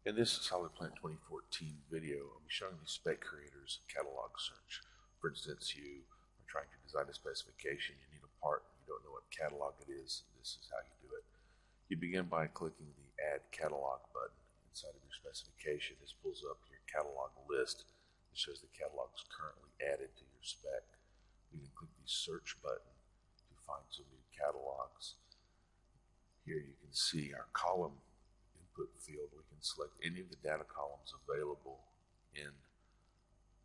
In this SolidPLANT 2014 video, I'll be showing you spec creators catalog search. For instance, you are trying to design a specification, you need a part, you don't know what catalog it is, this is how you do it. You begin by clicking the Add Catalog button inside of your specification. This pulls up your catalog list. It shows the catalogs currently added to your spec. You can click the Search button to find some new catalogs. Here you can see our column input field. We can select any of the data columns available in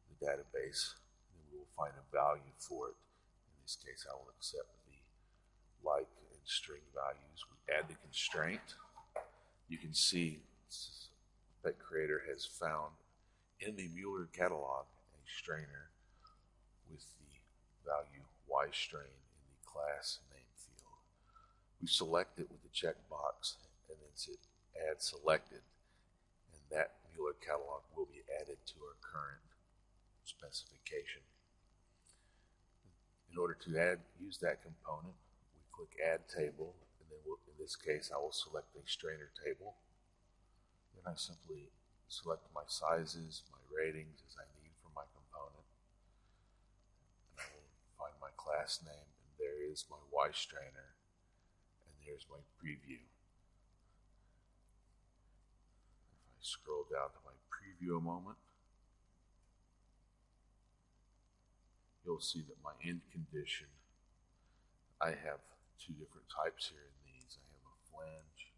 the database, and we will find a value for it. In this case, I will accept the like and string values. We add the constraint. You can see Spec Creator has found in the Mueller catalog a strainer with the value Y-strain in the class name field. We select it with the checkbox and then hit Add Selected, and that Mueller catalog will be added to our current specification. In order to use that component, we click Add Table, and then in this case I will select a strainer table. Then I simply select my sizes, my ratings as I need for my component, and I will find my class name, and there is my Y strainer, and there's my preview. If I scroll down to my preview a moment, you'll see that my end condition, I have two different types here in these. I have a flange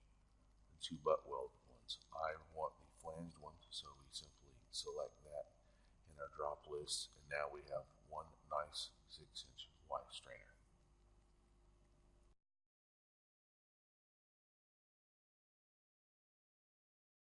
and two butt weld ones. I want the flanged one, so we simply select that in our drop list, and now we have one nice 6-inch Y strainer.